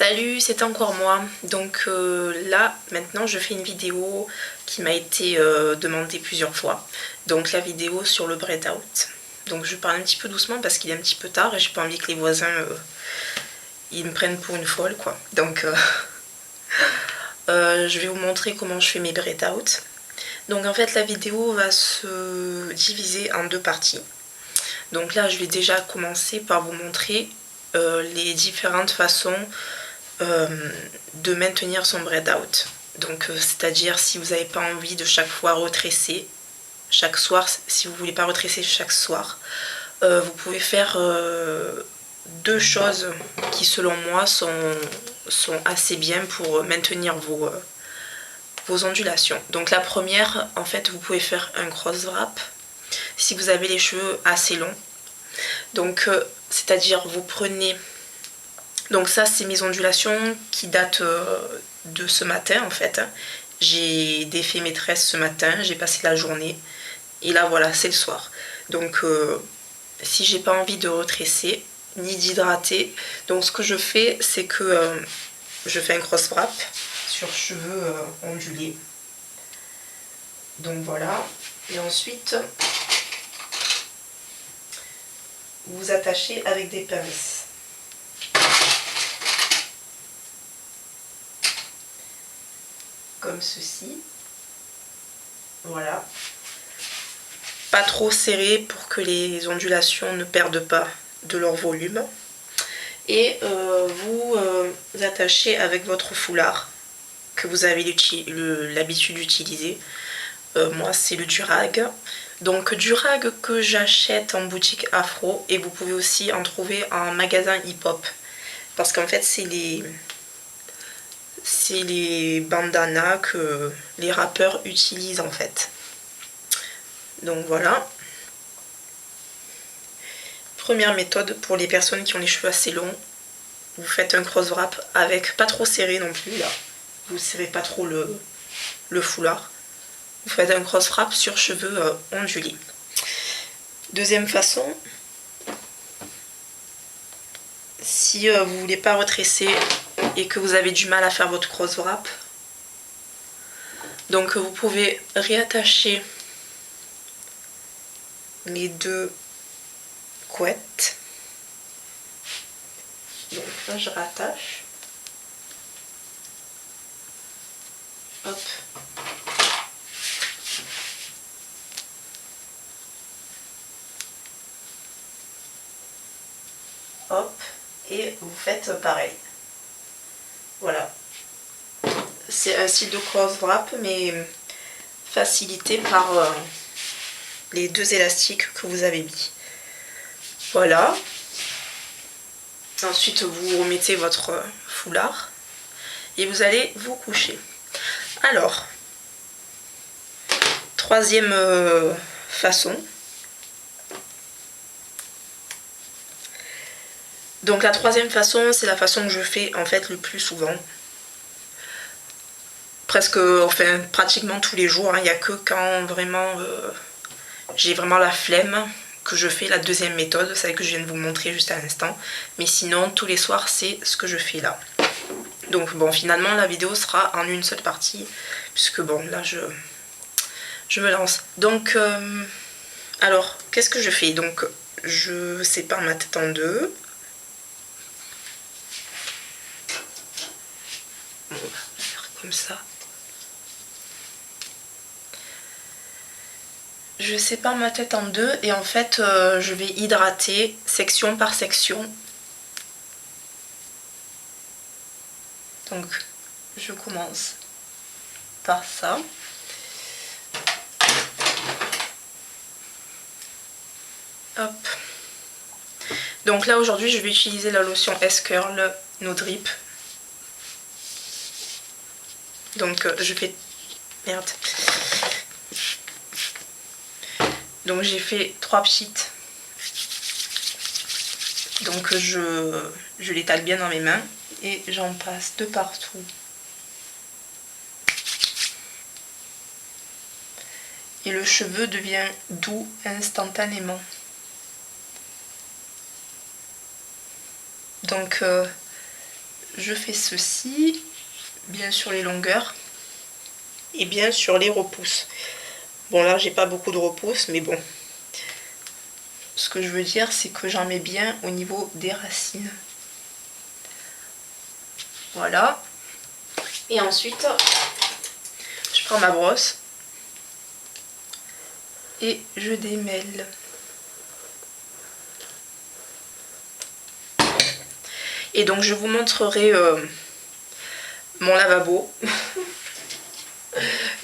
Salut, c'est encore moi. Donc là, maintenant, je fais une vidéo qui m'a été demandée plusieurs fois. Donc la vidéo sur le braid out. Donc je parle un petit peu doucement parce qu'il est un petit peu tard et j'ai pas envie que les voisins ils me prennent pour une folle, quoi. Donc je vais vous montrer comment je fais mes braid out. Donc en fait, la vidéo va se diviser en deux parties. Donc là, je vais déjà commencer par vous montrer les différentes façons de maintenir son braid out. Donc c'est-à-dire si vous n'avez pas envie de chaque fois retresser chaque soir, si vous voulez pas retresser chaque soir, vous pouvez faire deux choses qui selon moi sont assez bien pour maintenir vos ondulations. Donc la première, en fait, vous pouvez faire un cross wrap si vous avez les cheveux assez longs. Donc c'est-à-dire vous prenez, donc ça c'est mes ondulations qui datent de ce matin en fait. J'ai défait mes tresses ce matin, j'ai passé la journée et là voilà, c'est le soir. Donc si j'ai pas envie de retresser ni d'hydrater, donc ce que je fais c'est que je fais un cross wrap sur cheveux ondulés. Donc voilà, et ensuite vous attachez avec des pinces. Comme ceci. Voilà. Pas trop serré pour que les ondulations ne perdent pas de leur volume. Et vous attachez avec votre foulard que vous avez l'habitude d'utiliser. Moi c'est le Durag. Donc Durag que j'achète en boutique Afro et vous pouvez aussi en trouver en magasin hip-hop. Parce qu'en fait c'est les bandanas que les rappeurs utilisent en fait. Donc voilà. Première méthode pour les personnes qui ont les cheveux assez longs. Vous faites un cross wrap avec pas trop serré non plus là. Vous serrez pas trop le foulard. Vous faites un cross wrap sur cheveux ondulés. Deuxième façon, si vous voulez pas retresser et que vous avez du mal à faire votre cross wrap, donc vous pouvez réattacher les deux couettes. Donc là je rattache. Hop. Hop. Et vous faites pareil. Voilà. C'est un style de cross wrap mais facilité par les deux élastiques que vous avez mis. Voilà. Ensuite vous remettez votre foulard et vous allez vous coucher. Alors, troisième façon. Donc la troisième façon, c'est la façon que je fais en fait le plus souvent. Presque, enfin pratiquement tous les jours. Il n'y a que quand vraiment j'ai vraiment la flemme que je fais la deuxième méthode, celle que je viens de vous montrer juste à l'instant. Mais sinon, tous les soirs, c'est ce que je fais là. Donc bon, finalement, la vidéo sera en une seule partie, puisque bon, là, je me lance. Donc, alors, qu'est-ce que je fais? Donc, je sépare ma tête en deux. On va faire comme ça. Je sépare ma tête en deux et en fait je vais hydrater section par section. Donc je commence par ça. Hop. Donc là aujourd'hui je vais utiliser la lotion S-Curl No Drip. Donc je vais... Merde. Donc j'ai fait 3 petites. Donc je l'étale bien dans mes mains et j'en passe de partout. Et le cheveu devient doux instantanément. Donc je fais ceci, bien sur les longueurs et bien sur les repousses. Bon là j'ai pas beaucoup de repousses, mais bon. Ce que je veux dire, c'est que j'en mets bien au niveau des racines. Voilà. Et ensuite, je prends ma brosse et je démêle. Et donc je vous montrerai mon lavabo.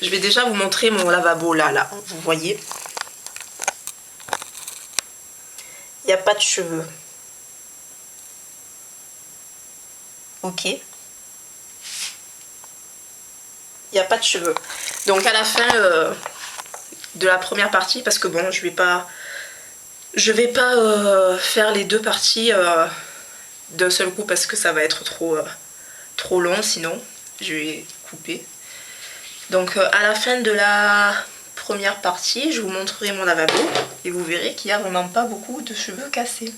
Je vais déjà vous montrer mon lavabo là, vous voyez. Il n'y a pas de cheveux. Ok. Il n'y a pas de cheveux. Donc à la fin de la première partie, parce que bon, je vais pas faire les deux parties d'un seul coup parce que ça va être trop long sinon. Je vais couper. Donc à la fin de la première partie, je vous montrerai mon lavabo et vous verrez qu'il n'y a vraiment pas beaucoup de cheveux cassés.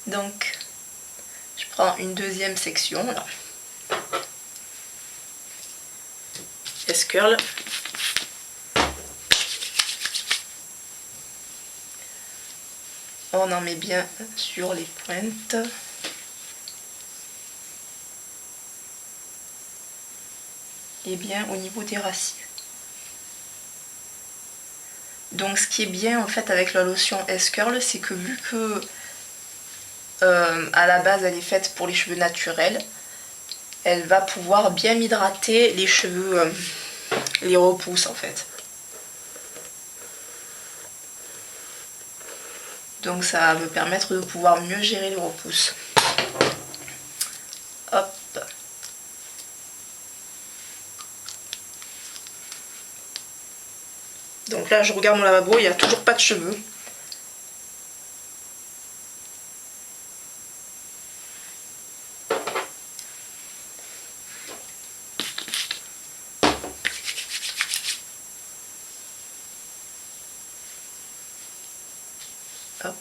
Donc je prends une deuxième section là. S-curl. On en met bien sur les pointes. Et bien au niveau des racines. Donc ce qui est bien en fait avec la lotion S-curl, c'est que vu que à la base elle est faite pour les cheveux naturels, elle va pouvoir bien m'hydrater les cheveux, les repousses en fait. Donc ça va me permettre de pouvoir mieux gérer les repousses. Hop. Donc là je regarde mon lavabo, il n'y a toujours pas de cheveux. Hop.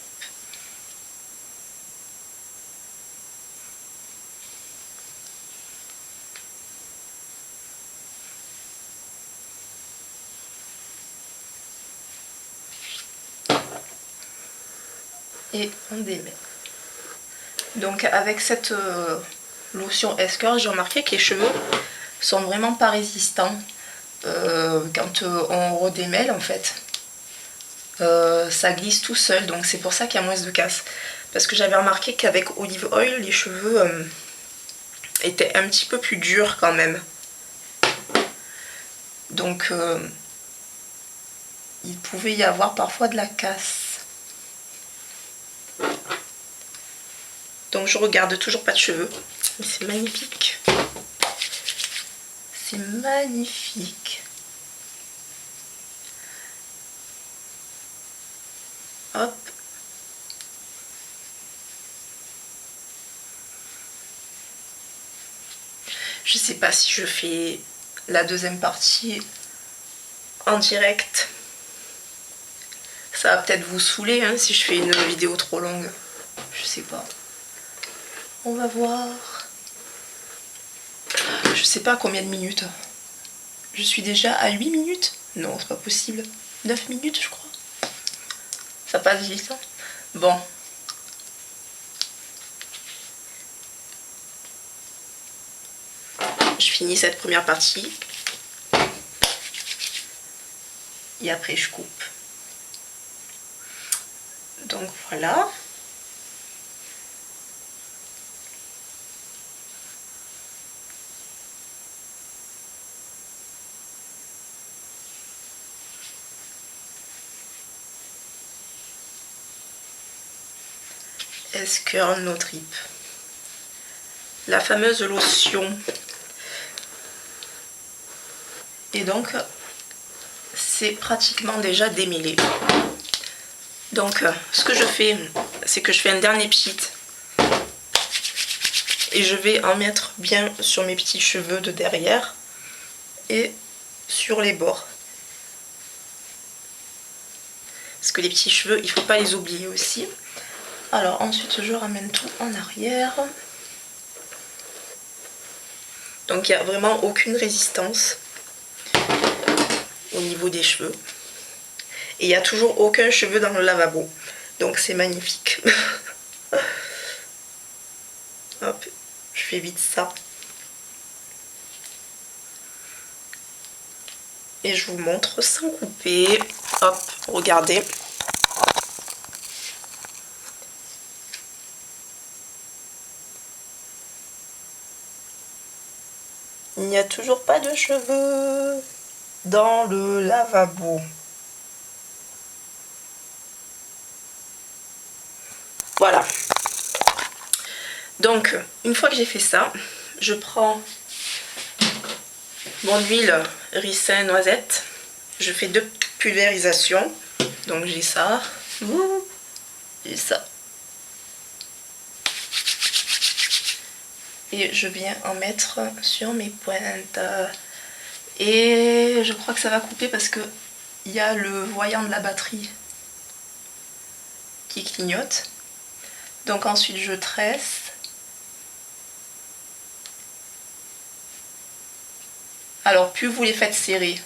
Et on démêle. Donc avec cette lotion S-curl, j'ai remarqué que les cheveux sont vraiment pas résistants quand on redémêle en fait. Ça glisse tout seul, donc c'est pour ça qu'il y a moins de casse. Parce que j'avais remarqué qu'avec Olive Oil, les cheveux étaient un petit peu plus durs quand même. Donc il pouvait y avoir parfois de la casse. Donc je regarde toujours pas de cheveux. Mais c'est magnifique. C'est magnifique. Hop. Je sais pas si je fais la deuxième partie en direct. Ça va peut-être vous saouler hein, si je fais une vidéo trop longue. Je sais pas. On va voir. Je sais pas combien de minutes. Je suis déjà à 8 minutes. Non, c'est pas possible. 9 minutes, je crois. Ça passe vite. Hein. Bon. Je finis cette première partie. Et après, je coupe. Donc voilà. S-curl No Trip. La fameuse lotion. Et donc, c'est pratiquement déjà démêlé. Donc, ce que je fais, c'est que je fais un dernier pchit. Et je vais en mettre bien sur mes petits cheveux de derrière. Et sur les bords. Parce que les petits cheveux, il ne faut pas les oublier aussi. Alors ensuite je ramène tout en arrière. Donc il n'y a vraiment aucune résistance au niveau des cheveux. Et il n'y a toujours aucun cheveu dans le lavabo. Donc c'est magnifique. Hop, je fais vite ça. Et je vous montre sans couper. Hop, regardez. Il n'y a toujours pas de cheveux dans le lavabo. Voilà. Donc, une fois que j'ai fait ça, je prends mon huile ricin noisette. Je fais 2 pulvérisations. Donc j'ai ça. J'ai ça. Et je viens en mettre sur mes pointes. Et je crois que ça va couper parce que il y a le voyant de la batterie qui clignote. Donc ensuite je tresse. Alors plus vous les faites serrer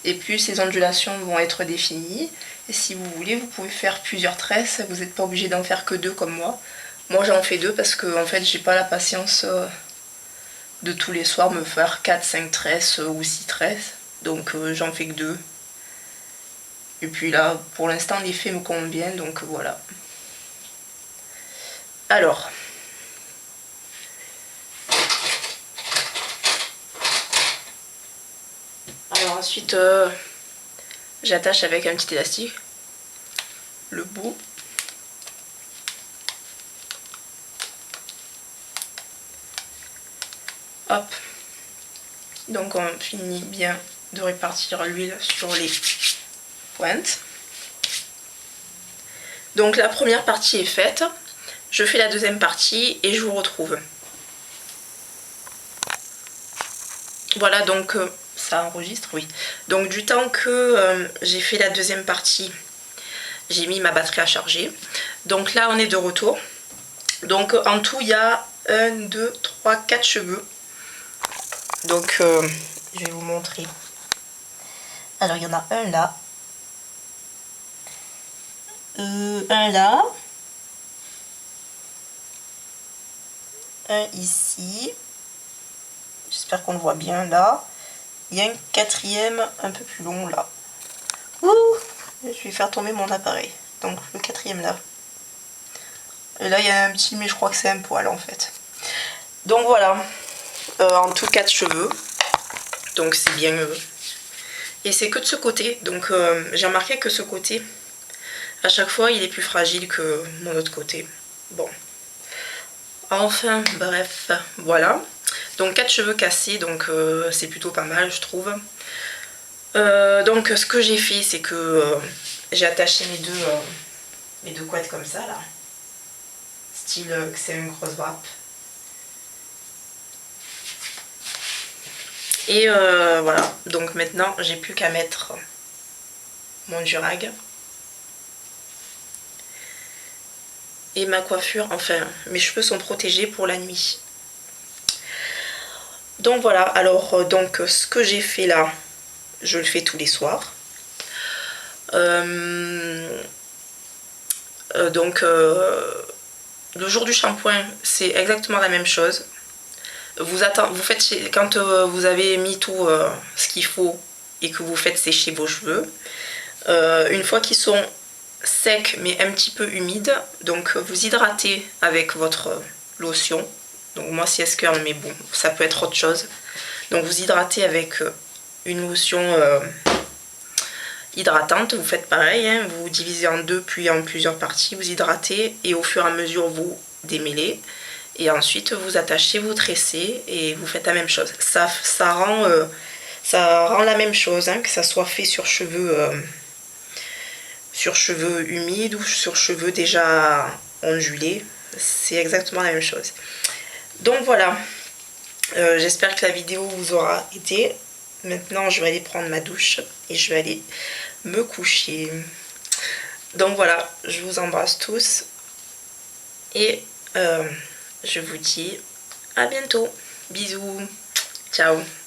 et plus ces ondulations vont être définies. Et si vous voulez, vous pouvez faire plusieurs tresses. Vous n'êtes pas obligé d'en faire que 2 comme moi. Moi j'en fais 2 parce que en fait j'ai pas la patience de tous les soirs me faire 4-5 tresses ou 6 tresses. Donc j'en fais que 2. Et puis là pour l'instant l'effet me convient, donc voilà. Alors ensuite j'attache avec un petit élastique le bout. Hop. Donc on finit bien de répartir l'huile sur les pointes. Donc la première partie est faite. Je fais la deuxième partie et je vous retrouve. Voilà, donc ça enregistre, oui. Donc du temps que j'ai fait la deuxième partie, j'ai mis ma batterie à charger. Donc là on est de retour. Donc en tout il y a 1, 2, 3, 4 cheveux. Donc je vais vous montrer. Alors il y en a un là. Un là. Un ici. J'espère qu'on le voit bien là. Il y a un quatrième un peu plus long là. Ouh, je vais faire tomber mon appareil. Donc le quatrième là. Et là il y a un petit, mais je crois que c'est un poil en fait. Donc voilà. En tout 4 cheveux. Donc c'est bien. Et c'est que de ce côté. Donc j'ai remarqué que ce côté, à chaque fois, il est plus fragile que mon autre côté. Bon. Enfin, bref, voilà. Donc 4 cheveux cassés, donc c'est plutôt pas mal, je trouve. Donc ce que j'ai fait, c'est que j'ai attaché mes deux couettes comme ça, là. Style que c'est une grosse wrap. Et voilà, donc maintenant, j'ai plus qu'à mettre mon durag. Et ma coiffure, enfin, mes cheveux sont protégés pour la nuit. Donc voilà, alors donc ce que j'ai fait là, je le fais tous les soirs. Donc le jour du shampoing, c'est exactement la même chose. Vous faites quand vous avez mis tout ce qu'il faut et que vous faites sécher vos cheveux. Une fois qu'ils sont secs mais un petit peu humides, donc vous hydratez avec votre lotion. Donc moi c'est Esker, mais bon, ça peut être autre chose. Donc vous hydratez avec une lotion hydratante. Vous faites pareil, hein, vous divisez en 2 puis en plusieurs parties. Vous hydratez et au fur et à mesure vous démêlez. Et ensuite vous attachez, vous tressez et vous faites la même chose. Ça rend la même chose, hein, que ça soit fait sur cheveux humides ou sur cheveux déjà ondulés. C'est exactement la même chose. Donc voilà, j'espère que la vidéo vous aura aidé. Maintenant je vais aller prendre ma douche et je vais aller me coucher. Donc voilà, je vous embrasse tous et je vous dis à bientôt. Bisous. Ciao!